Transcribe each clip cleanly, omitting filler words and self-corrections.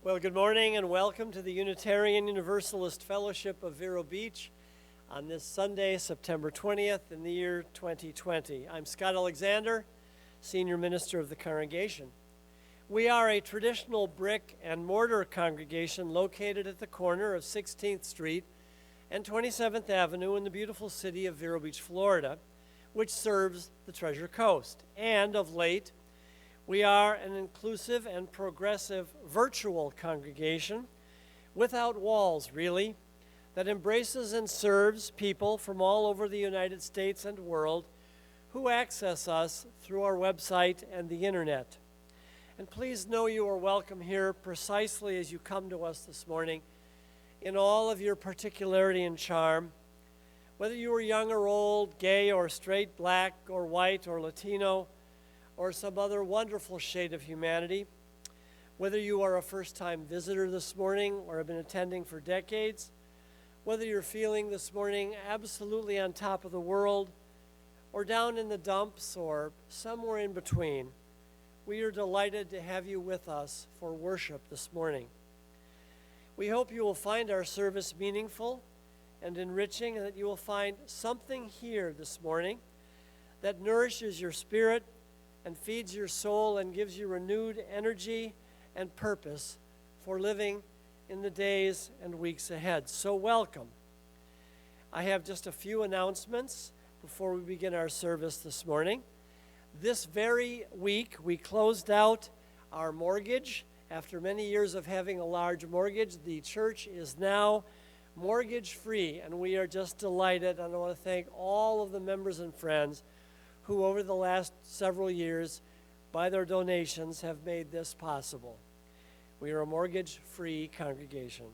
Well, good morning and welcome to the Unitarian Universalist Fellowship of Vero Beach on this Sunday, September 20th in the year 2020. I'm Scott Alexander, Senior Minister of the congregation. We are a traditional brick and mortar congregation located at the corner of 16th Street and 27th Avenue in the beautiful city of Vero Beach, Florida, which serves the Treasure Coast. And of late, we are an inclusive and progressive virtual congregation without walls, really, that embraces and serves people from all over the United States and world who access us through our website and the internet. And please know you are welcome here precisely as you come to us this morning in all of your particularity and charm. Whether you are young or old, gay or straight, black or white or Latino, or some other wonderful shade of humanity, whether you are a first-time visitor this morning or have been attending for decades, whether you're feeling this morning absolutely on top of the world or down in the dumps or somewhere in between, we are delighted to have you with us for worship this morning. We hope you will find our service meaningful and enriching, and that you will find something here this morning that nourishes your spirit and feeds your soul and gives you renewed energy and purpose for living in the days and weeks ahead. So welcome. I have just a few announcements before we begin our service this morning. This very week, we closed out our mortgage. After many years of having a large mortgage, the church is now mortgage-free, and we are just delighted. And I want to thank all of the members and friends who over the last several years, by their donations, have made this possible. We are a mortgage-free congregation.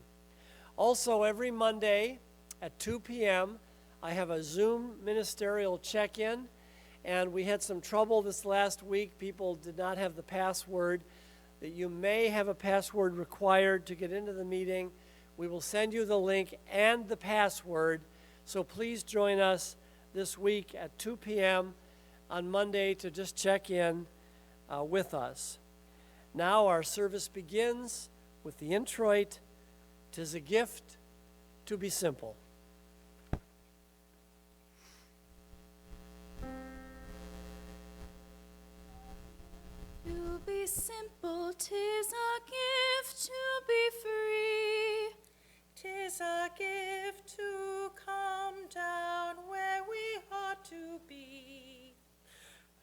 Also, every Monday at 2 p.m., I have a Zoom ministerial check-in, and we had some trouble this last week. People did not have the password. That you may have a password required to get into the meeting. We will send you the link and the password, so please join us this week at 2 p.m. on Monday to just check in with us. Now our service begins with the introit, "'Tis a gift to be simple." To be simple, 'tis a gift to be free. 'Tis a gift to come down where we ought to be.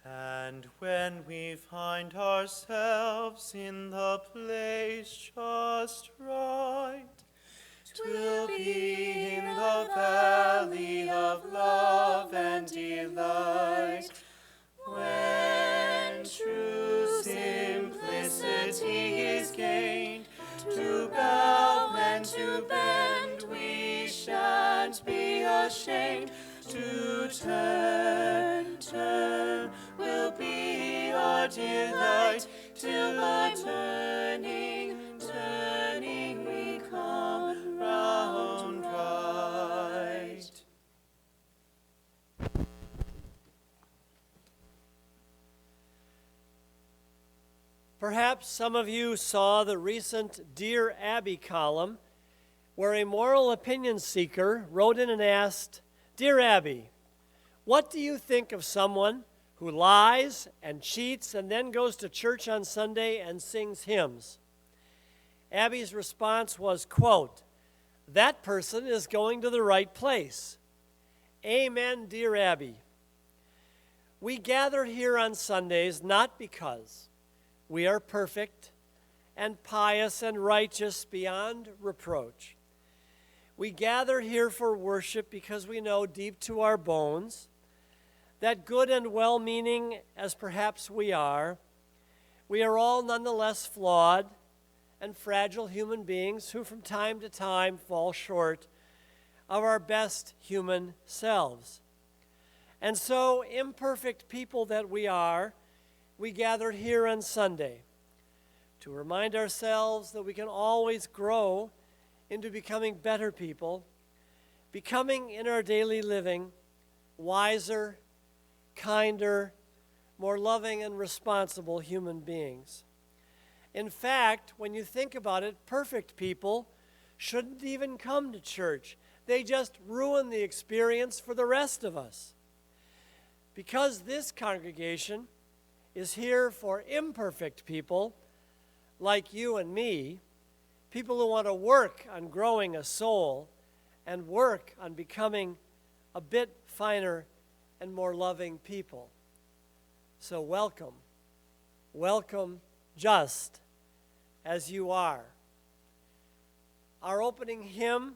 And when we find ourselves in the place just right, 'twill be in the valley of love and delight, when true simplicity is gained. To bow and to bend, we shan't be ashamed. To turn will be our delight, till by turning we come round right. Perhaps some of you saw the recent Dear Abby column, where a moral opinion seeker wrote in and asked, "Dear Abby, what do you think of someone who lies and cheats and then goes to church on Sunday and sings hymns?" Abby's response was, quote, "That person is going to the right place." Amen, dear Abby. We gather here on Sundays not because we are perfect and pious and righteous beyond reproach. We gather here for worship because we know deep to our bones that good and well-meaning as perhaps we are all nonetheless flawed and fragile human beings who from time to time fall short of our best human selves. And so, imperfect people that we are, we gathered here on Sunday to remind ourselves that we can always grow into becoming better people, becoming in our daily living wiser, kinder, more loving and responsible human beings. In fact, when you think about it, perfect people shouldn't even come to church. They just ruin the experience for the rest of us. Because this congregation is here for imperfect people like you and me, people who want to work on growing a soul and work on becoming a bit finer and more loving people. So welcome. Welcome just as you are. Our opening hymn,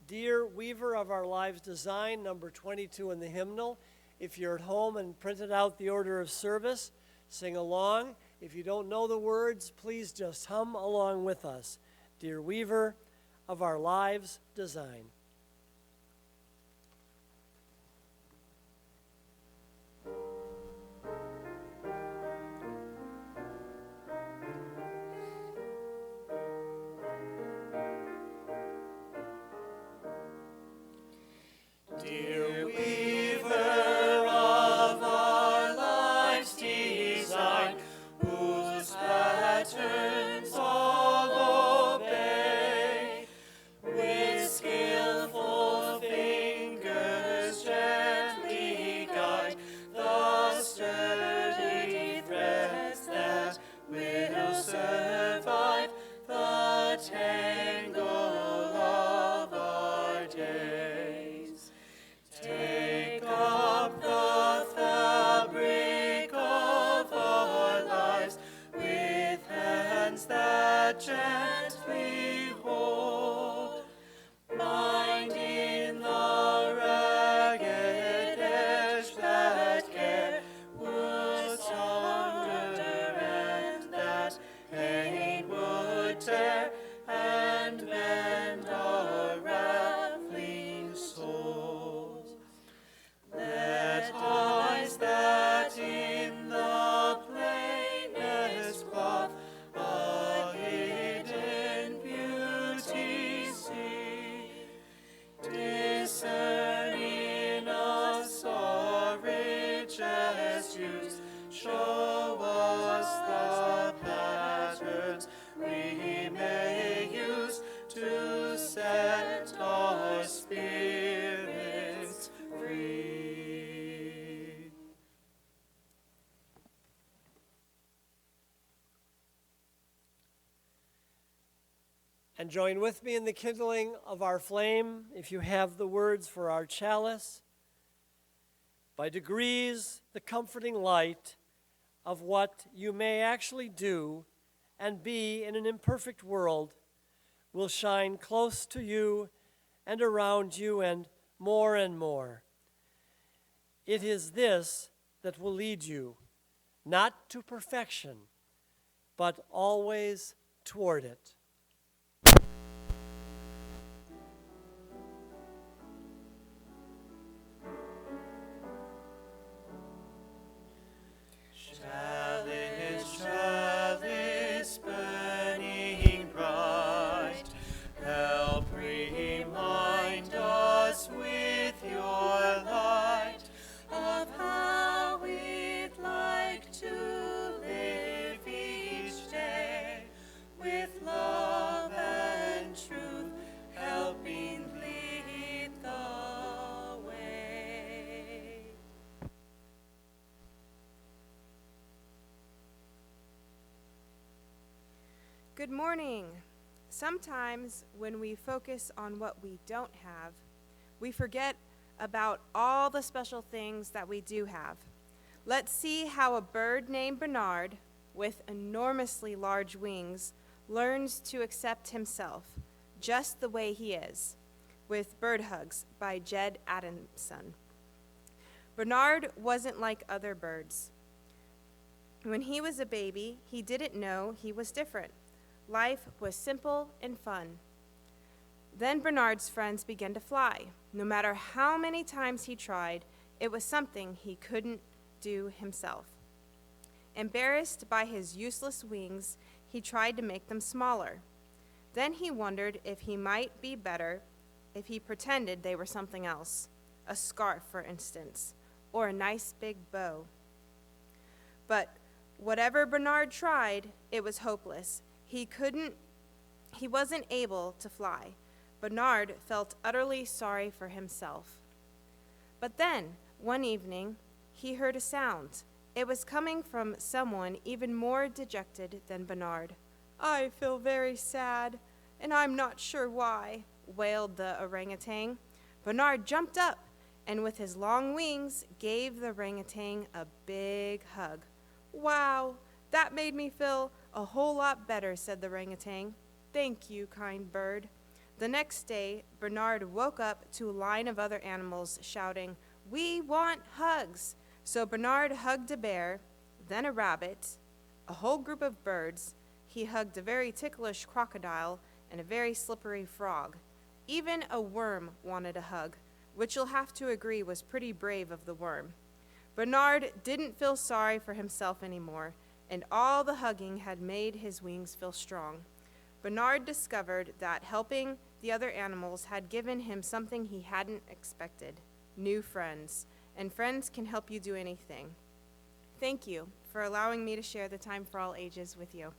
Dear Weaver of Our Lives Design, number 22 in the hymnal. If you're at home and printed out the order of service, sing along. If you don't know the words, please just hum along with us. Dear Weaver of Our Lives Design. Dear weaver of our lives' design, whose patterns all obey, with skillful fingers gently guide the sturdy threads that will survive the tangle of our days. Take up the fabric of our lives with hands that gently hold, bind in the ragged edge that care would sunder and that pain would tear, and mend our raveling souls. Let eyes that in the plainest cloth a hidden beauty see, discern in us our richest hues, show us the patterns we may use to set our spirits free. And join with me in the kindling of our flame, if you have the words for our chalice. By degrees, the comforting light of what you may actually do and be in an imperfect world will shine close to you and around you and more. It is this that will lead you, not to perfection, but always toward it. Chalice, chalice, burning bright, help remind us with your light of how we'd like to live each day, with love and truth helping lead the way. Good morning. Sometimes when we focus on what we don't have, we forget about all the special things that we do have. Let's see how a bird named Bernard, with enormously large wings, learns to accept himself just the way he is, with Bird Hugs by Jed Adamson. Bernard wasn't like other birds. When he was a baby, he didn't know he was different. Life was simple and fun. Then Bernard's friends began to fly. No matter how many times he tried, it was something he couldn't do himself. Embarrassed by his useless wings, he tried to make them smaller. Then he wondered if he might be better if he pretended they were something else, a scarf, for instance, or a nice big bow. But whatever Bernard tried, it was hopeless. He wasn't able to fly. Bernard felt utterly sorry for himself. But then, one evening, he heard a sound. It was coming from someone even more dejected than Bernard. "I feel very sad, and I'm not sure why," wailed the orangutan. Bernard jumped up and with his long wings gave the orangutan a big hug. "Wow, that made me feel a whole lot better," said the orangutan. "Thank you, kind bird." The next day, Bernard woke up to a line of other animals shouting, "We want hugs!" So Bernard hugged a bear, then a rabbit, a whole group of birds. He hugged a very ticklish crocodile and a very slippery frog. Even a worm wanted a hug, which you'll have to agree was pretty brave of the worm. Bernard didn't feel sorry for himself anymore, and all the hugging had made his wings feel strong. Bernard discovered that helping the other animals had given him something he hadn't expected: new friends. And friends can help you do anything. Thank you for allowing me to share the Time for All Ages with you.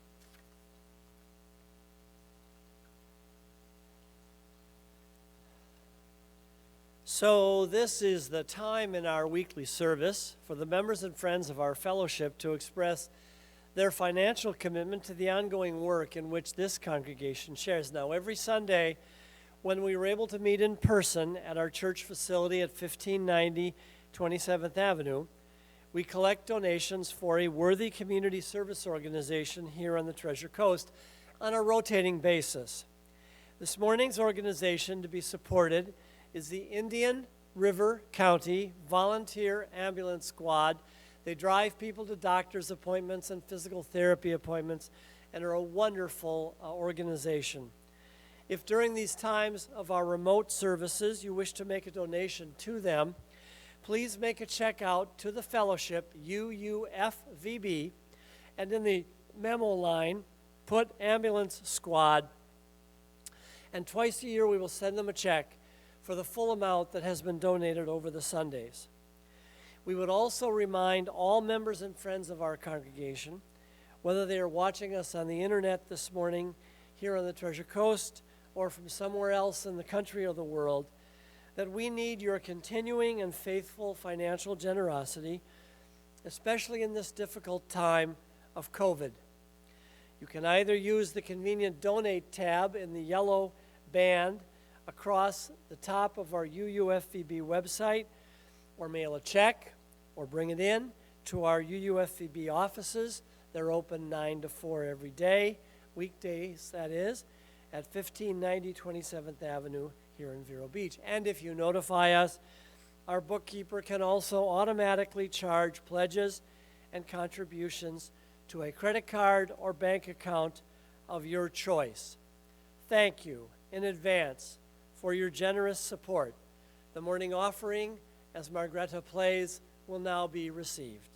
So this is the time in our weekly service for the members and friends of our fellowship to express their financial commitment to the ongoing work in which this congregation shares. Now, every Sunday, when we were able to meet in person at our church facility at 1590 27th Avenue, we collect donations for a worthy community service organization here on the Treasure Coast on a rotating basis. This morning's organization to be supported is the Indian River County Volunteer Ambulance Squad. They drive people to doctor's appointments and physical therapy appointments and are a wonderful organization. If during these times of our remote services you wish to make a donation to them, please make a check out to the fellowship, UUFVB, and in the memo line, put Ambulance Squad. And twice a year we will send them a check for the full amount that has been donated over the Sundays. We would also remind all members and friends of our congregation, whether they are watching us on the internet this morning here on the Treasure Coast or from somewhere else in the country or the world, that we need your continuing and faithful financial generosity, especially in this difficult time of COVID. You can either use the convenient Donate tab in the yellow band across the top of our UUFVB website, or mail a check, or bring it in to our UUFVB offices. They're open 9 to 4 every day, weekdays that is, at 1590 27th Avenue here in Vero Beach. And if you notify us, our bookkeeper can also automatically charge pledges and contributions to a credit card or bank account of your choice. Thank you in advance for your generous support. The morning offering, as Margreta plays, will now be received.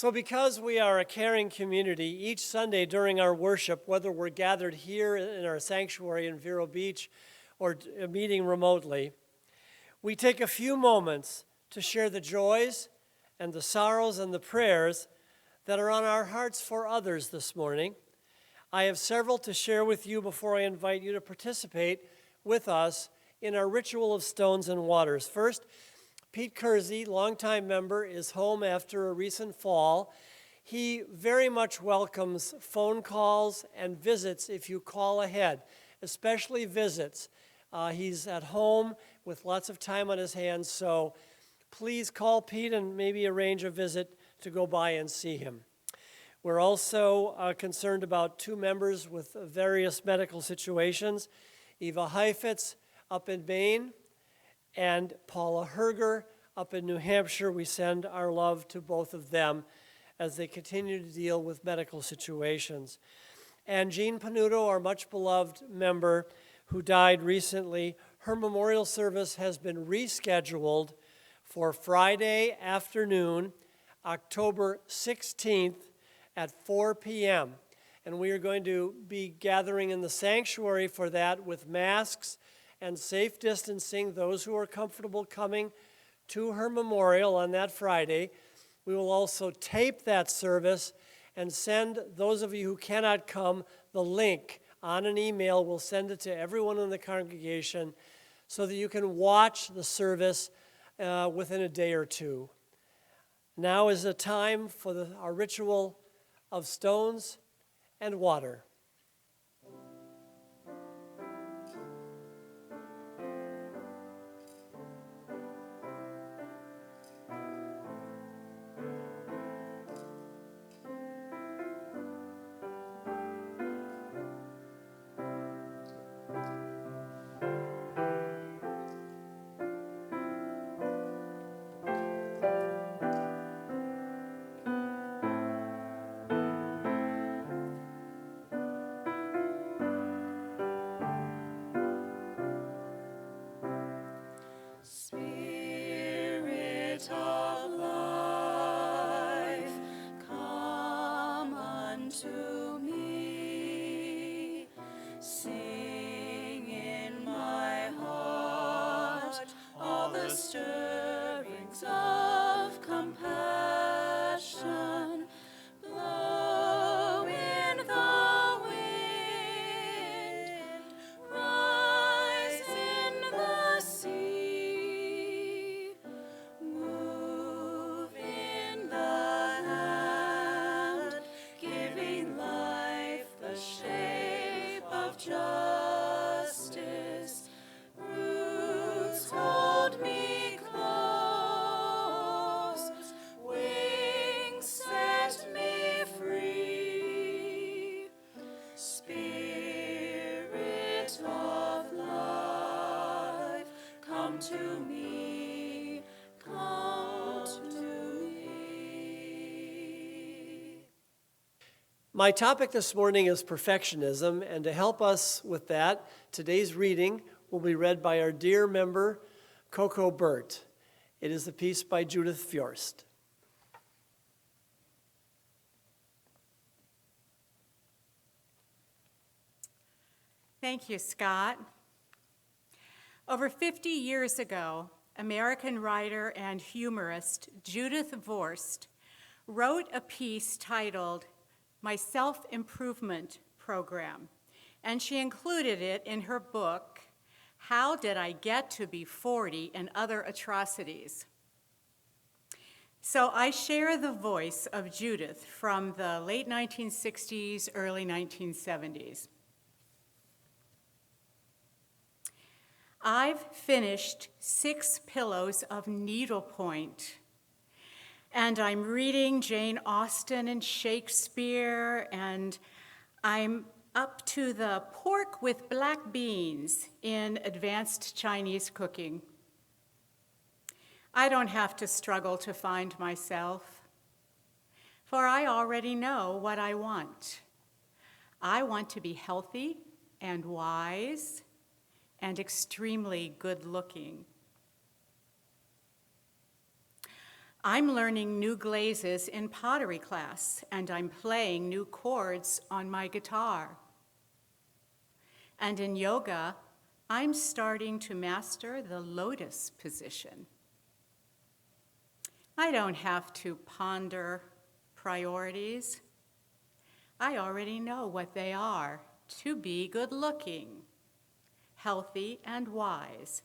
So because we are a caring community, each Sunday during our worship, whether we're gathered here in our sanctuary in Vero Beach or meeting remotely, we take a few moments to share the joys and the sorrows and the prayers that are on our hearts for others this morning. I have several to share with you before I invite you to participate with us in our ritual of stones and waters. First, Pete Kersey, longtime member, is home after a recent fall. He very much welcomes phone calls and visits if you call ahead, especially visits. He's at home with lots of time on his hands, so please call Pete and maybe arrange a visit to go by and see him. We're also concerned about two members with various medical situations, Eva Heifetz up in Maine and Paula Herger up in New Hampshire. We send our love to both of them as they continue to deal with medical situations. And Jean Panuto, our much beloved member who died recently, her memorial service has been rescheduled for Friday afternoon, October 16th at 4 p.m. And we are going to be gathering in the sanctuary for that with masks and safe distancing, those who are comfortable coming to her memorial on that Friday. We will also tape that service and send those of you who cannot come the link on an email. We'll send it to everyone in the congregation so that you can watch the service within a day or two. Now is the time for our ritual of stones and water. Spirit of life, come unto me. Sing in my heart all the stirrings of compassion. Blow in the wind, rise in the sea, move in the land, giving life the shape of justice. Roots hold me close, wings set me free. Spirit of life, come to me, come to me. My topic this morning is perfectionism, and to help us with that, today's reading will be read by our dear member, Coco Burt. It is a piece by Judith Fjorst. Thank you, Scott. Over 50 years ago, American writer and humorist Judith Vorst wrote a piece titled My Self-Improvement Program, and she included it in her book, How Did I Get to Be 40 and Other Atrocities? So I share the voice of Judith from the late 1960s, early 1970s. I've finished 6 pillows of needlepoint, and I'm reading Jane Austen and Shakespeare, and I'm up to the pork with black beans in advanced Chinese cooking. I don't have to struggle to find myself, for I already know what I want. I want to be healthy and wise and extremely good-looking. I'm learning new glazes in pottery class, and I'm playing new chords on my guitar. And in yoga, I'm starting to master the lotus position. I don't have to ponder priorities. I already know what they are: to be good-looking, healthy and wise,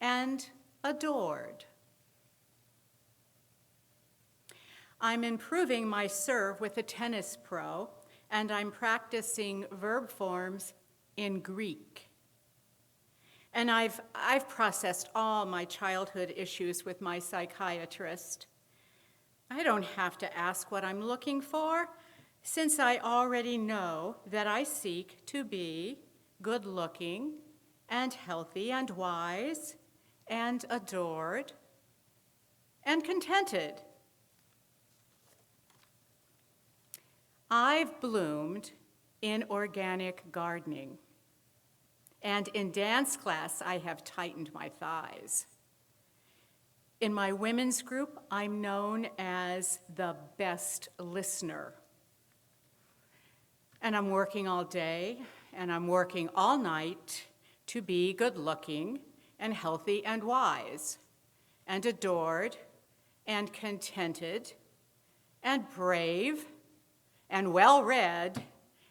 and adored. I'm improving my serve with a tennis pro, and I'm practicing verb forms in Greek. And I've processed all my childhood issues with my psychiatrist. I don't have to ask what I'm looking for, since I already know that I seek to be good-looking and healthy and wise and adored and contented. I've bloomed in organic gardening, and in dance class, I have tightened my thighs. In my women's group, I'm known as the best listener. And I'm working all day, and I'm working all night to be good-looking and healthy and wise and adored and contented and brave and well-read,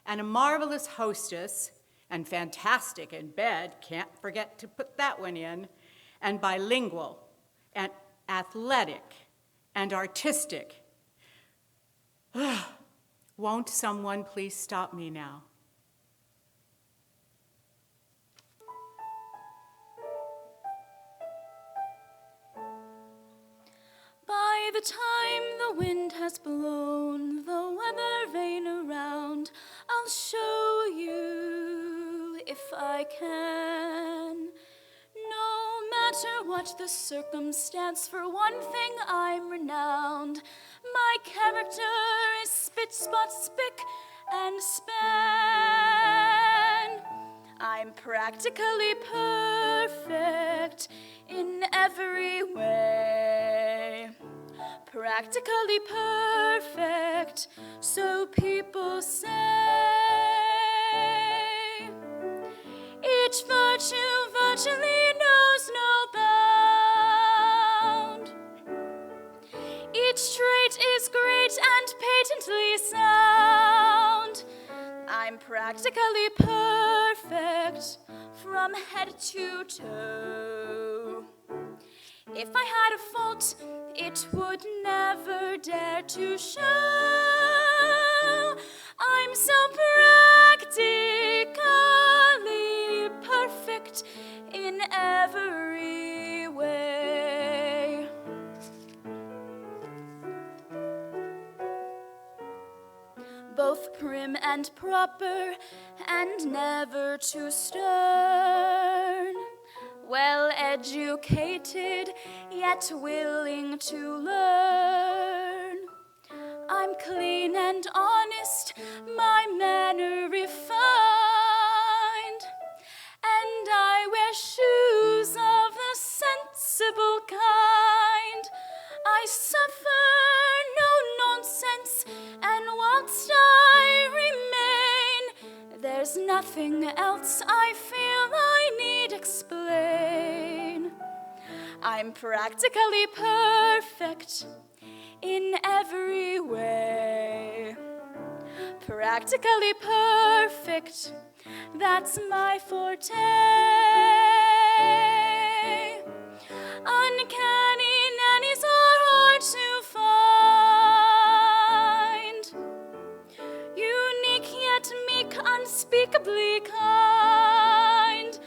and a marvelous hostess, and fantastic in bed, can't forget to put that one in, and bilingual, and athletic, and artistic. Won't someone please stop me now? By the time the wind has blown the weather vane around, I'll show you if I can. No matter what the circumstance, for one thing I'm renowned. My character is spit, spot, spick, and span. I'm practically perfect in every way. Practically perfect, so people say. Each virtue virtually knows no bound. Each trait is great and patently sound. I'm practically perfect from head to toe. If I had a fault, it would never dare to show. I'm so practically perfect in every way. Both prim and proper, and never too stern. Well educated, yet willing to learn. I'm clean and honest, my manner refined, and I wear shoes of the sensible kind. I suffer no nonsense, and whilst I remain, there's nothing else I feel I need explain. I'm practically perfect in every way. Practically perfect, that's my forte. Uncanny nannies are hard to find. Unique yet meek, unspeakably kind.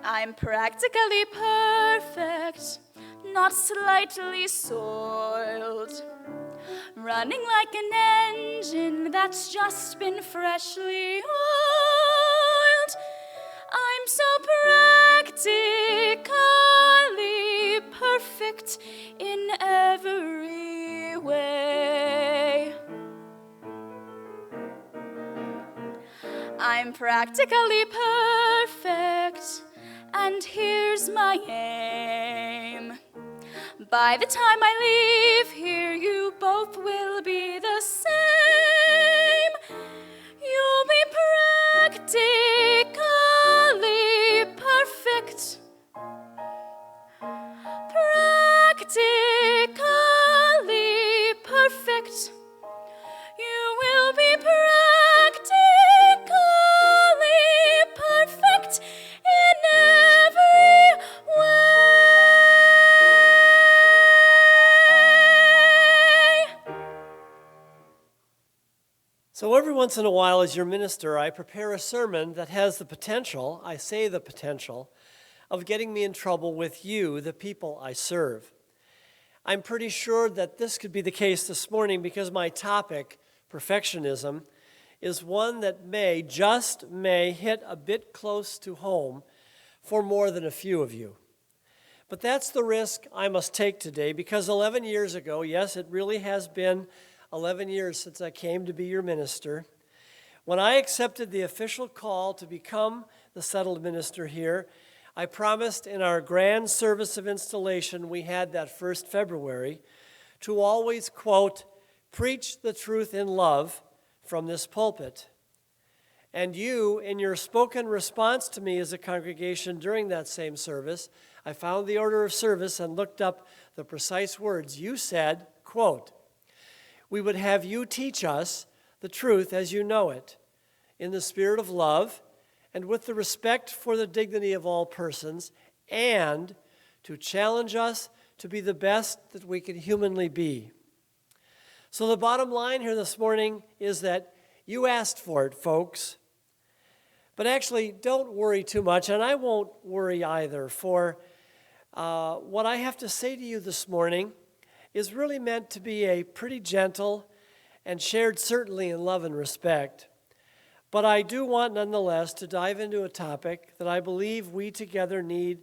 I'm practically perfect, not slightly soiled. Running like an engine that's just been freshly oiled. I'm so practically perfect in every way. I'm practically perfect, and here's my aim. By the time I leave here, you both will be the same. You'll be practically perfect. Practically perfect. You will be practically perfect in every way. So every once in a while, as your minister, I prepare a sermon that has the potential, I say the potential, of getting me in trouble with you, the people I serve. I'm pretty sure that this could be the case this morning because my topic, perfectionism, is one that may hit a bit close to home for more than a few of you. But that's the risk I must take today because 11 years ago, yes, it really has been 11 years since I came to be your minister, when I accepted the official call to become the settled minister here, I promised in our grand service of installation we had that first February to always, quote, preach the truth in love from this pulpit. And you, in your spoken response to me as a congregation during that same service, I found the order of service and looked up the precise words. You said, quote, we would have you teach us the truth as you know it, in the spirit of love, and with the respect for the dignity of all persons, and to challenge us to be the best that we can humanly be. So the bottom line here this morning is that you asked for it, folks. But actually, don't worry too much, and I won't worry either, for what I have to say to you this morning is really meant to be a pretty gentle and shared certainly in love and respect. But I do want, nonetheless, to dive into a topic that I believe we together need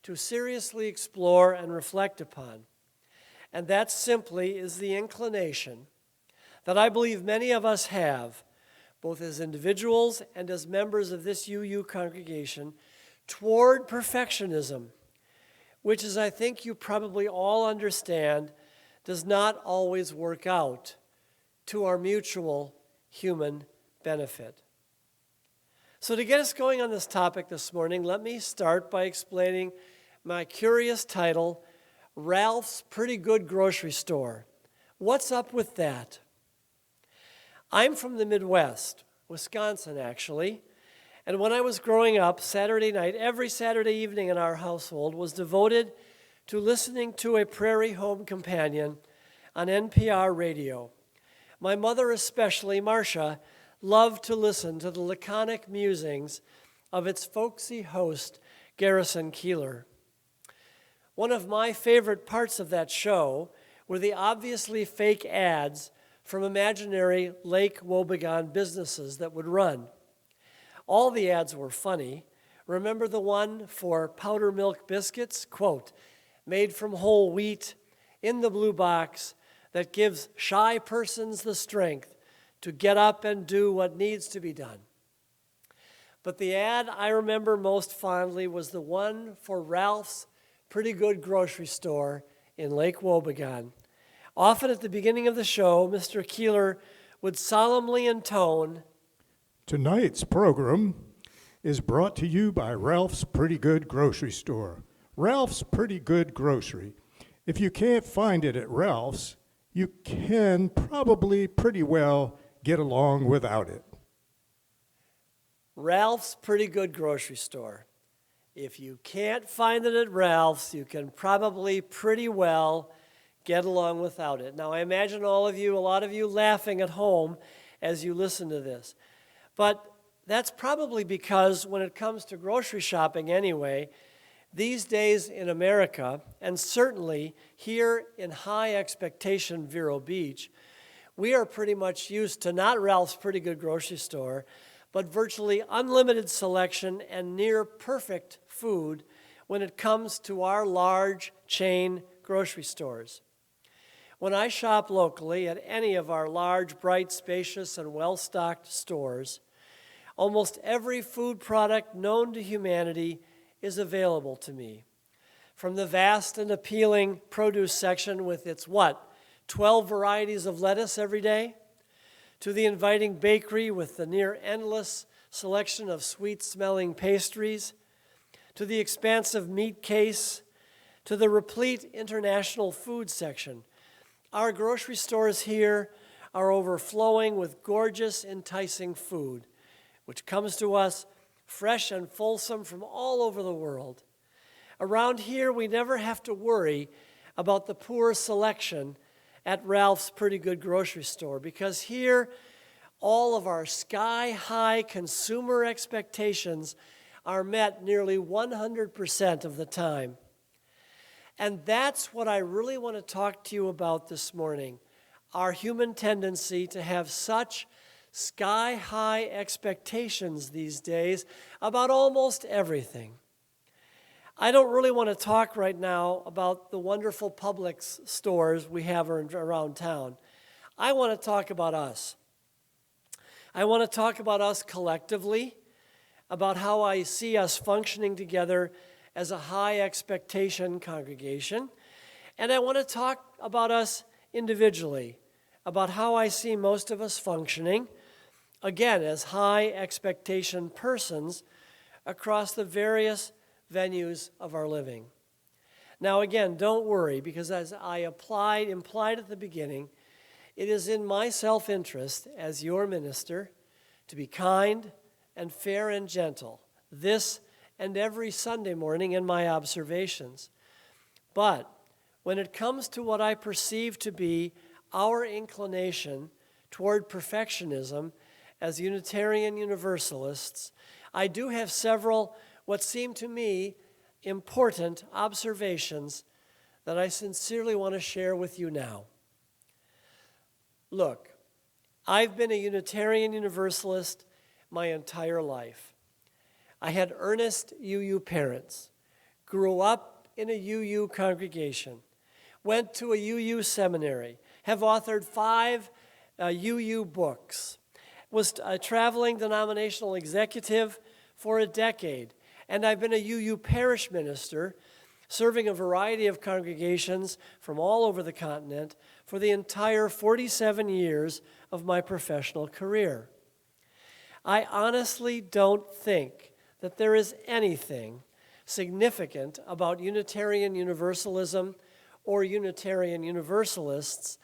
to seriously explore and reflect upon. And that simply is the inclination that I believe many of us have, both as individuals and as members of this UU congregation, toward perfectionism, which, as I think you probably all understand, does not always work out to our mutual human benefit. So to get us going on this topic this morning, let me start by explaining my curious title, Ralph's Pretty Good Grocery Store. What's up with that? I'm from the Midwest, Wisconsin actually, and when I was growing up, Saturday night, every Saturday evening in our household was devoted to listening to a Prairie Home Companion on NPR radio. My mother especially, Marcia, loved to listen to the laconic musings of its folksy host, Garrison Keillor. One of my favorite parts of that show were the obviously fake ads from imaginary Lake Wobegon businesses that would run. All the ads were funny. Remember the one for powder milk biscuits? Quote, made from whole wheat, in the blue box, that gives shy persons the strength to get up and do what needs to be done. But the ad I remember most fondly was the one for Ralph's Pretty Good Grocery Store in Lake Wobegon. Often at the beginning of the show, Mr. Keillor would solemnly intone, tonight's program is brought to you by Ralph's Pretty Good Grocery Store. Ralph's Pretty Good Grocery. If you can't find it at Ralph's, you can probably pretty well get along without it. Ralph's Pretty Good Grocery Store. If you can't find it at Ralph's, you can probably pretty well get along without it. Now, I imagine a lot of you laughing at home as you listen to this. But that's probably because when it comes to grocery shopping anyway, these days in America, and certainly here in high expectation Vero Beach, we are pretty much used to not Ralph's Pretty Good Grocery Store, but virtually unlimited selection and near perfect food when it comes to our large chain grocery stores. When I shop locally at any of our large, bright, spacious, and well-stocked stores, almost every food product known to humanity is available to me. From the vast and appealing produce section with its 12 varieties of lettuce every day, to the inviting bakery with the near endless selection of sweet-smelling pastries, to the expansive meat case, to the replete international food section. Our grocery stores here are overflowing with gorgeous, enticing food, which comes to us fresh and fulsome from all over the world. Around here, we never have to worry about the poor selection at Ralph's Pretty Good grocery store, because here, all of our sky-high consumer expectations are met nearly 100% of the time. And that's what I really want to talk to you about this morning, our human tendency to have such sky-high expectations these days about almost everything. I don't really want to talk right now about the wonderful Publix stores we have around town. I want to talk about us. I want to talk about us collectively, about how I see us functioning together as a high expectation congregation. And I want to talk about us individually, about how I see most of us functioning, again, as high expectation persons across the various venues of our living. Now again, don't worry, because as I implied at the beginning, it is in my self-interest as your minister to be kind and fair and gentle this and every Sunday morning in my observations. But when it comes to what I perceive to be our inclination toward perfectionism as Unitarian Universalists, I do have several what seem to me important observations that I sincerely want to share with you now. Look, I've been a Unitarian Universalist my entire life. I had earnest UU parents, grew up in a UU congregation, went to a UU seminary, have authored 5 UU books, was a traveling denominational executive for a decade, and I've been a UU parish minister, serving a variety of congregations from all over the continent for the entire 47 years of my professional career. I honestly don't think that there is anything significant about Unitarian Universalism or Unitarian Universalists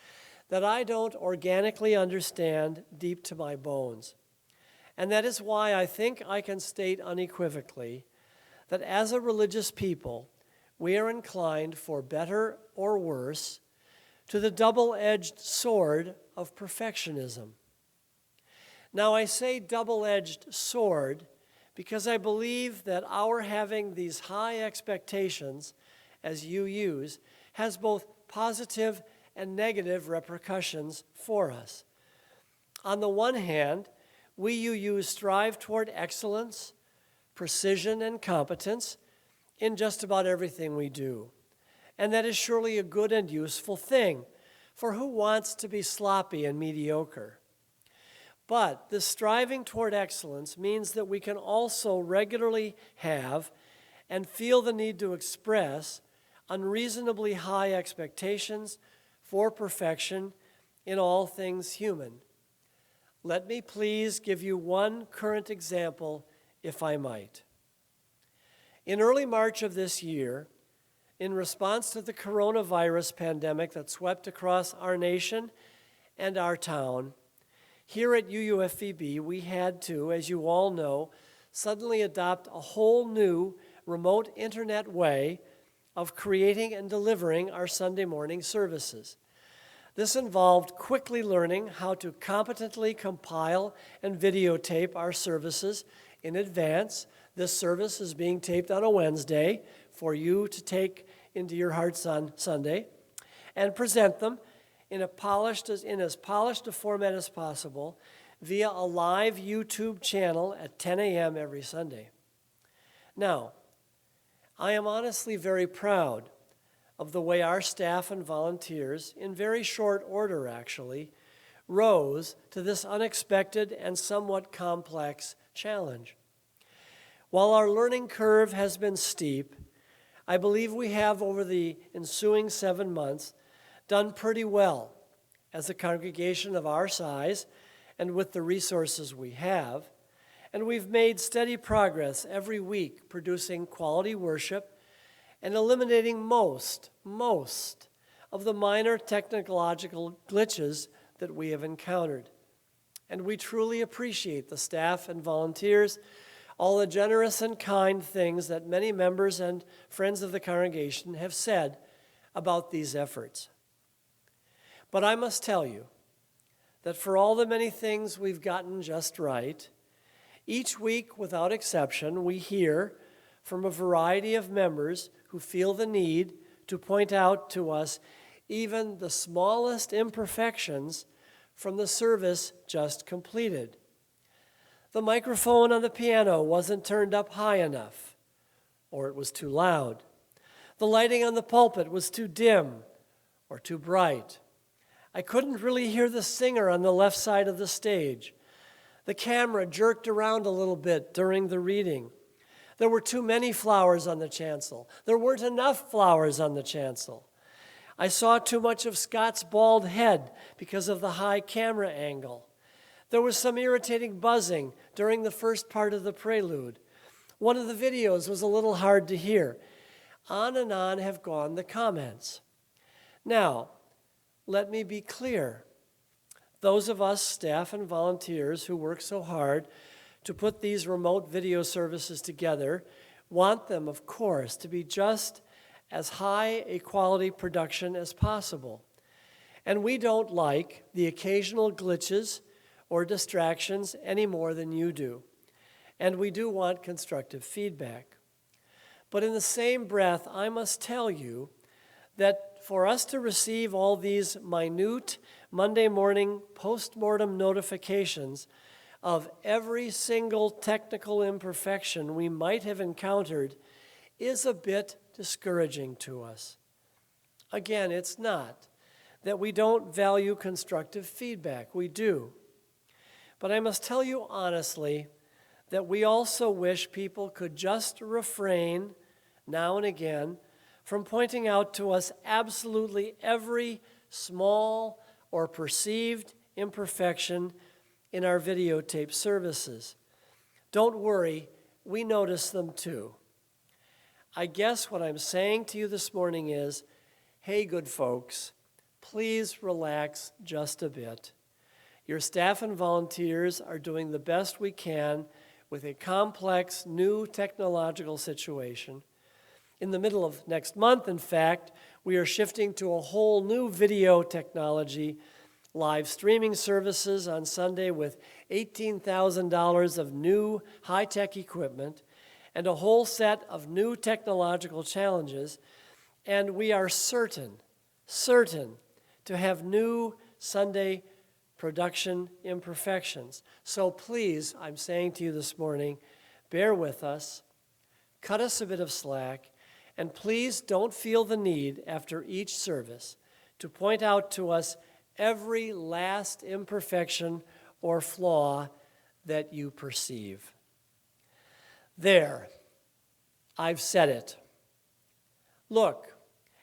that I don't organically understand deep to my bones. And that is why I think I can state unequivocally that as a religious people, we are inclined, for better or worse, to the double-edged sword of perfectionism. Now, I say double-edged sword because I believe that our having these high expectations as UUs has both positive and negative repercussions for us. On the one hand, we UUs strive toward excellence, precision, and competence in just about everything we do. And that is surely a good and useful thing, for who wants to be sloppy and mediocre? But the striving toward excellence means that we can also regularly have and feel the need to express unreasonably high expectations for perfection in all things human. Let me please give you one current example, if I might. In early March of this year, in response to the coronavirus pandemic that swept across our nation and our town, here at UUFVB, we had to, as you all know, suddenly adopt a whole new remote internet way of creating and delivering our Sunday morning services. This involved quickly learning how to competently compile and videotape our services in advance. This service is being taped on a Wednesday for you to take into your hearts on Sunday and present them in as polished a format as possible via a live YouTube channel at 10 a.m. every Sunday. Now, I am honestly very proud of the way our staff and volunteers, in very short order actually, rose to this unexpected and somewhat complex challenge. While our learning curve has been steep, I believe we have, over the ensuing 7 months, done pretty well as a congregation of our size and with the resources we have. And we've made steady progress every week, producing quality worship and eliminating most of the minor technological glitches that we have encountered. And we truly appreciate the staff and volunteers, all the generous and kind things that many members and friends of the congregation have said about these efforts. But I must tell you that for all the many things we've gotten just right, each week, without exception, we hear from a variety of members who feel the need to point out to us even the smallest imperfections from the service just completed. The microphone on the piano wasn't turned up high enough, or it was too loud. The lighting on the pulpit was too dim or too bright. I couldn't really hear the singer on the left side of the stage. The camera jerked around a little bit during the reading. There were too many flowers on the chancel. There weren't enough flowers on the chancel. I saw too much of Scott's bald head because of the high camera angle. There was some irritating buzzing during the first part of the prelude. One of the videos was a little hard to hear. On and on have gone the comments. Now, let me be clear. Those of us, staff and volunteers, who work so hard to put these remote video services together want them, of course, to be just as high a quality production as possible. And we don't like the occasional glitches or distractions any more than you do. And we do want constructive feedback. But in the same breath, I must tell you that for us to receive all these minute Monday morning post-mortem notifications of every single technical imperfection we might have encountered is a bit discouraging to us. Again, it's not that we don't value constructive feedback. We do. But I must tell you honestly that we also wish people could just refrain now and again from pointing out to us absolutely every small or perceived imperfection in our videotape services. Don't worry, we notice them too. I guess what I'm saying to you this morning is, hey, good folks, please relax just a bit. Your staff and volunteers are doing the best we can with a complex new technological situation. In the middle of next month, in fact, we are shifting to a whole new video technology, live streaming services on Sunday with $18,000 of new high-tech equipment and a whole set of new technological challenges, and we are certain to have new Sunday production imperfections. So please, I'm saying to you this morning, bear with us, cut us a bit of slack, and please don't feel the need after each service to point out to us every last imperfection or flaw that you perceive. There, I've said it. Look,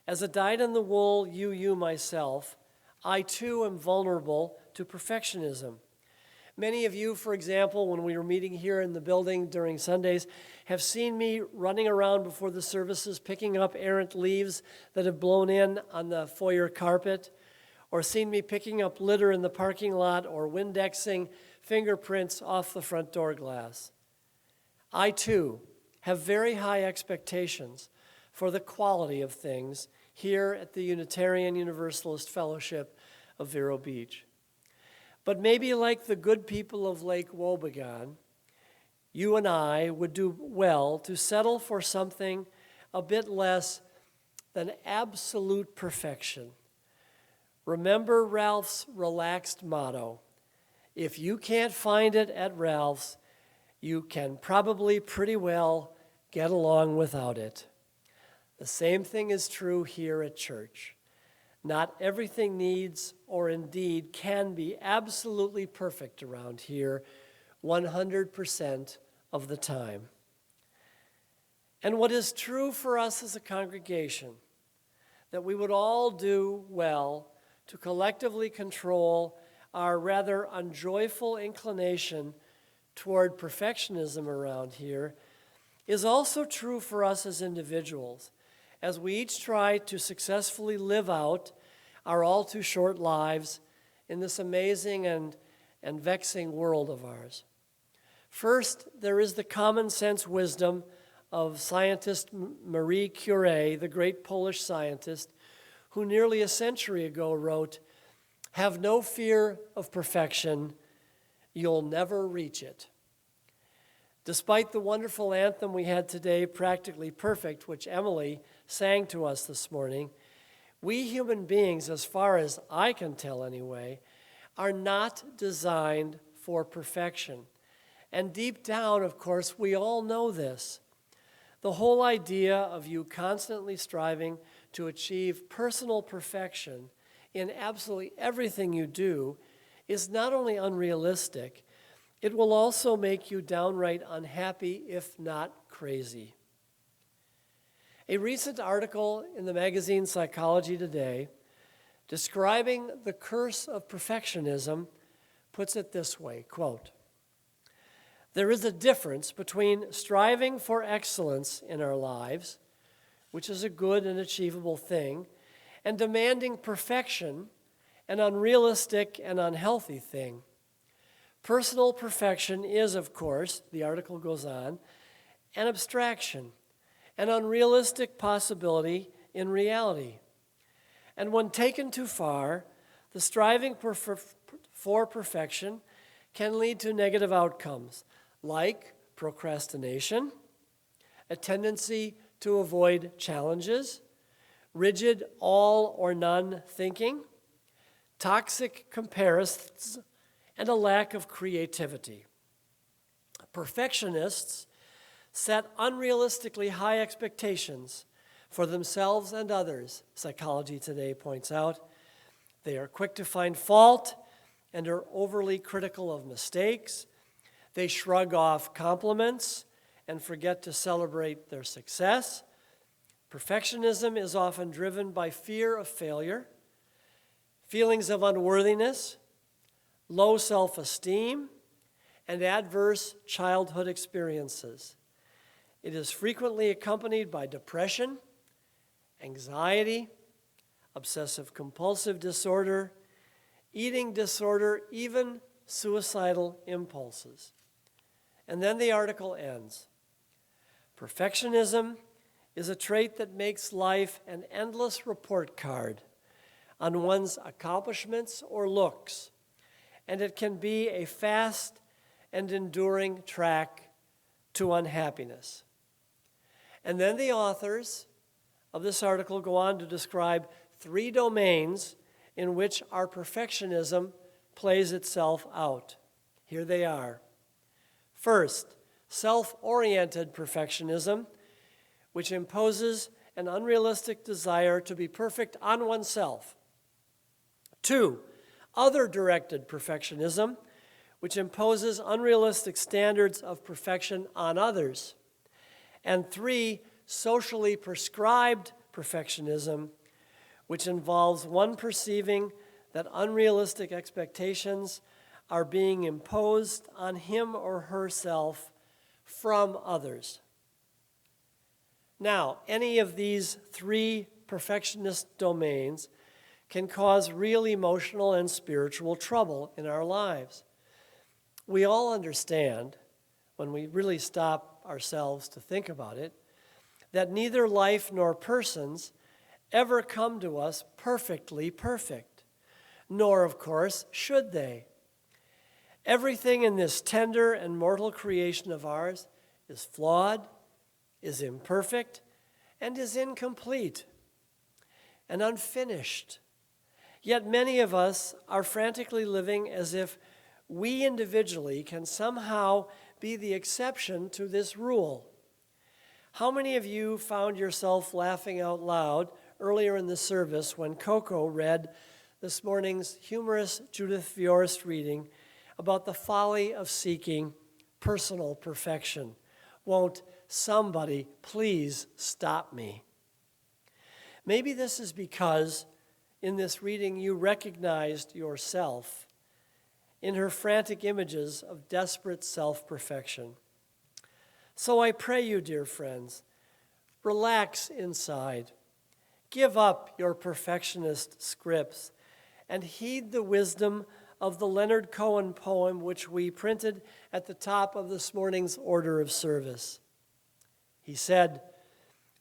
as a dyed-in-the-wool you myself, I too am vulnerable to perfectionism. Many of you, for example, when we were meeting here in the building during Sundays, have seen me running around before the services picking up errant leaves that have blown in on the foyer carpet, or seen me picking up litter in the parking lot or Windexing fingerprints off the front door glass. I too have very high expectations for the quality of things here at the Unitarian Universalist Fellowship of Vero Beach. But maybe like the good people of Lake Wobegon, you and I would do well to settle for something a bit less than absolute perfection. Remember Ralph's relaxed motto: if you can't find it at Ralph's, you can probably pretty well get along without it. The same thing is true here at church. Not everything needs or indeed can be absolutely perfect around here 100% of the time. And what is true for us as a congregation, that we would all do well to collectively control our rather unjoyful inclination toward perfectionism around here, is also true for us as individuals, as we each try to successfully live out our all too short lives in this amazing and vexing world of ours. First, there is the common sense wisdom of scientist Marie Curie, the great Polish scientist, who nearly a century ago wrote, "Have no fear of perfection, you'll never reach it." Despite the wonderful anthem we had today, Practically Perfect, which Emily sang to us this morning, we human beings, as far as I can tell anyway, are not designed for perfection. And deep down, of course, we all know this. The whole idea of you constantly striving to achieve personal perfection in absolutely everything you do is not only unrealistic, it will also make you downright unhappy, if not crazy. A recent article in the magazine Psychology Today describing the curse of perfectionism puts it this way, quote, "There is a difference between striving for excellence in our lives, which is a good and achievable thing, and demanding perfection, an unrealistic and unhealthy thing. Personal perfection is, of course," the article goes on, "an abstraction, an unrealistic possibility in reality. And when taken too far, the striving for perfection can lead to negative outcomes, like procrastination, a tendency to avoid challenges, rigid all or none thinking, toxic comparisons, and a lack of creativity. Perfectionists set unrealistically high expectations for themselves and others," Psychology Today points out. "They are quick to find fault and are overly critical of mistakes. They shrug off compliments and forget to celebrate their success. Perfectionism is often driven by fear of failure, feelings of unworthiness, low self-esteem, and adverse childhood experiences. It is frequently accompanied by depression, anxiety, obsessive-compulsive disorder, eating disorder, even suicidal impulses." And then the article ends. "Perfectionism is a trait that makes life an endless report card on one's accomplishments or looks, and it can be a fast and enduring track to unhappiness." And then the authors of this article go on to describe 3 domains in which our perfectionism plays itself out. Here they are. First, self-oriented perfectionism, which imposes an unrealistic desire to be perfect on oneself. 2, other-directed perfectionism, which imposes unrealistic standards of perfection on others. And 3, socially prescribed perfectionism, which involves one perceiving that unrealistic expectations are being imposed on him or herself from others. Now, any of these 3 perfectionist domains can cause real emotional and spiritual trouble in our lives. We all understand, when we really stop ourselves to think about it, that neither life nor persons ever come to us perfectly perfect, nor, of course, should they. Everything in this tender and mortal creation of ours is flawed, is imperfect, and is incomplete and unfinished. Yet many of us are frantically living as if we individually can somehow be the exception to this rule. How many of you found yourself laughing out loud earlier in the service when Coco read this morning's humorous Judith Viorst reading about the folly of seeking personal perfection? Won't somebody please stop me. Maybe this is because in this reading you recognized yourself in her frantic images of desperate self-perfection. So I pray you, dear friends, relax inside. Give up your perfectionist scripts and heed the wisdom of the Leonard Cohen poem which we printed at the top of this morning's order of service. He said,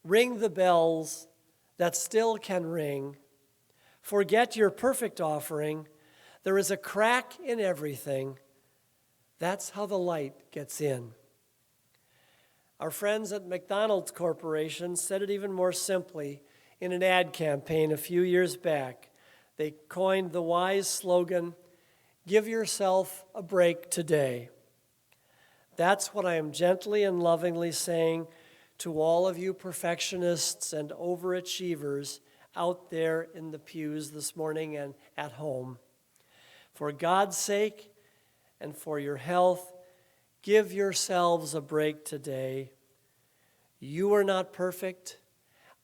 "Ring the bells that still can ring. Forget your perfect offering. There is a crack in everything. That's how the light gets in." Our friends at McDonald's Corporation said it even more simply in an ad campaign a few years back. They coined the wise slogan, "Give yourself a break today." That's what I am gently and lovingly saying to all of you perfectionists and overachievers out there in the pews this morning and at home. For God's sake and for your health, give yourselves a break today. You are not perfect.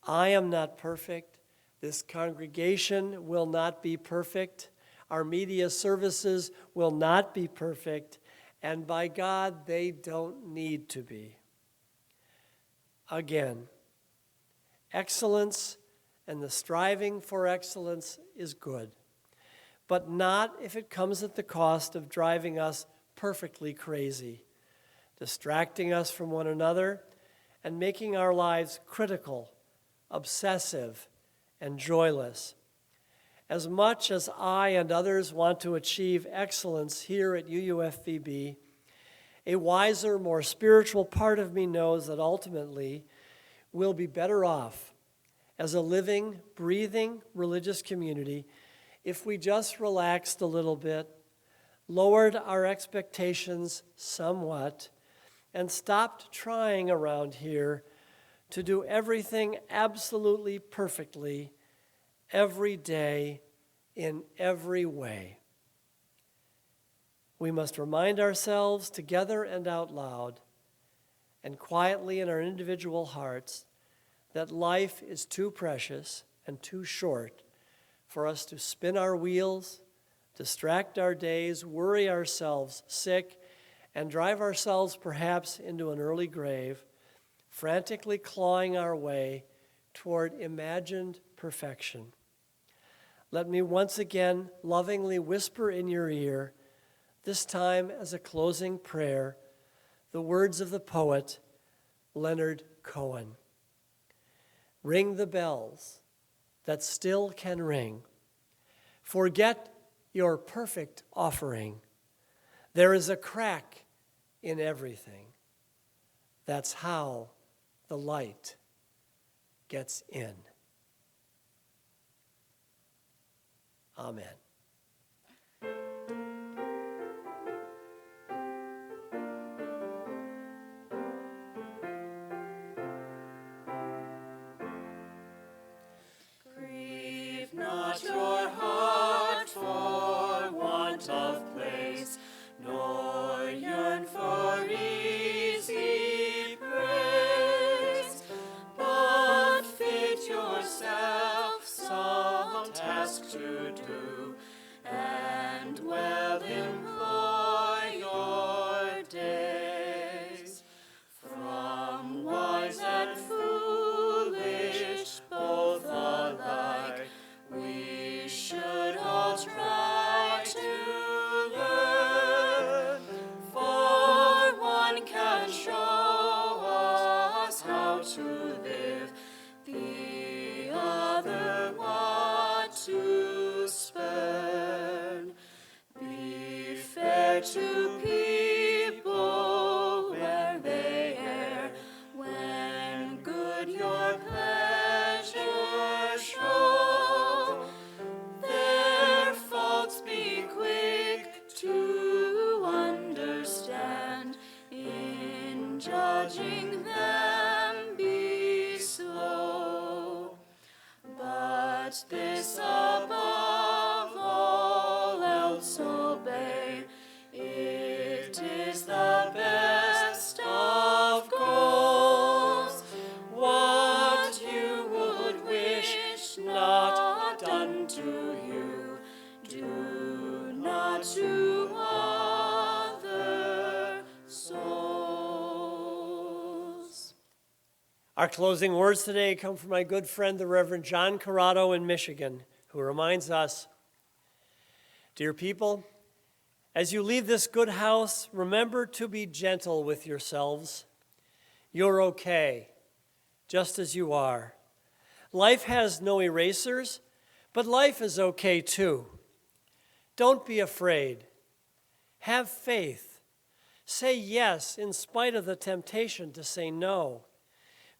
I am not perfect. This congregation will not be perfect. Our media services will not be perfect. And by God, they don't need to be. Again, excellence and the striving for excellence is good, but not if it comes at the cost of driving us perfectly crazy, distracting us from one another, and making our lives critical, obsessive, and joyless. As much as I and others want to achieve excellence here at UUFVB, a wiser, more spiritual part of me knows that ultimately we'll be better off as a living, breathing religious community if we just relaxed a little bit, lowered our expectations somewhat, and stopped trying around here to do everything absolutely perfectly every day in every way. We must remind ourselves together and out loud and quietly in our individual hearts that life is too precious and too short for us to spin our wheels, distract our days, worry ourselves sick, and drive ourselves perhaps into an early grave, frantically clawing our way toward imagined perfection. Let me once again lovingly whisper in your ear, this time as a closing prayer, the words of the poet Leonard Cohen. Ring the bells that still can ring. Forget your perfect offering. There is a crack in everything. That's how the light gets in. Amen. Grieve not your heart for want of place, nor yearn for easy praise, but fit yourself some task to do, and well employ your days. From wise and foolish, both alike, we should all try to learn, for one can show us how to live, the other what to spurn. Be fair to people where they err, when good your pleasure show. Their faults be quick to understand, in judging them be slow. But this above all else obey, it is the best of gold. to you. Do not to other souls. Our closing words today come from my good friend, the Reverend John Corrado in Michigan, who reminds us, dear people, as you leave this good house, remember to be gentle with yourselves. You're okay, just as you are. Life has no erasers, but life is okay too. Don't be afraid. Have faith. Say yes in spite of the temptation to say no.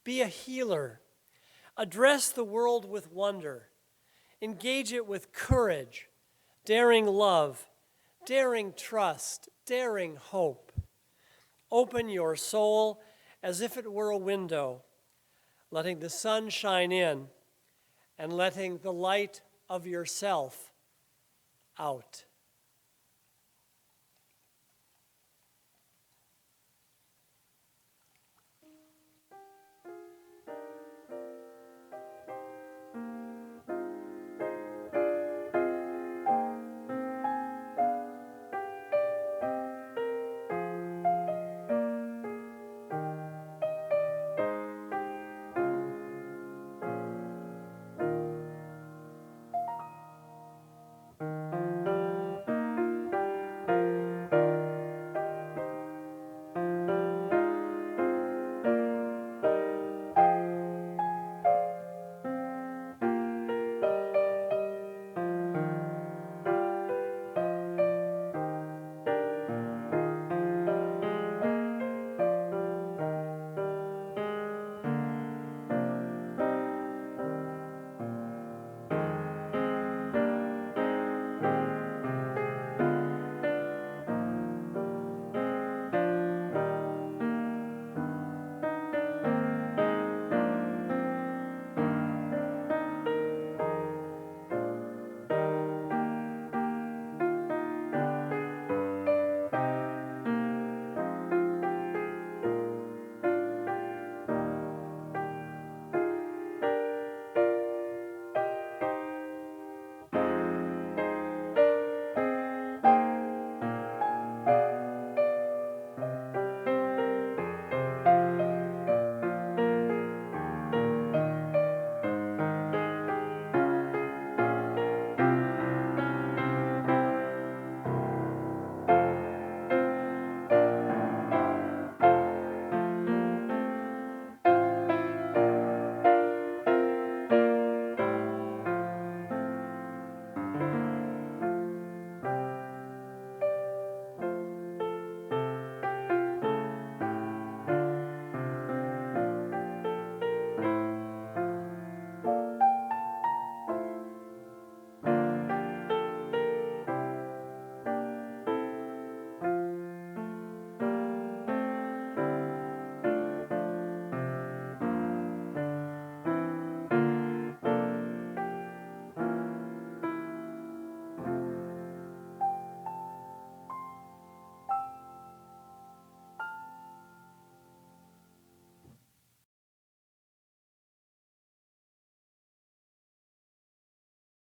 Be a healer. Address the world with wonder. Engage it with courage, daring love, daring trust, daring hope. Open your soul as if it were a window, letting the sun shine in and letting the light of yourself out.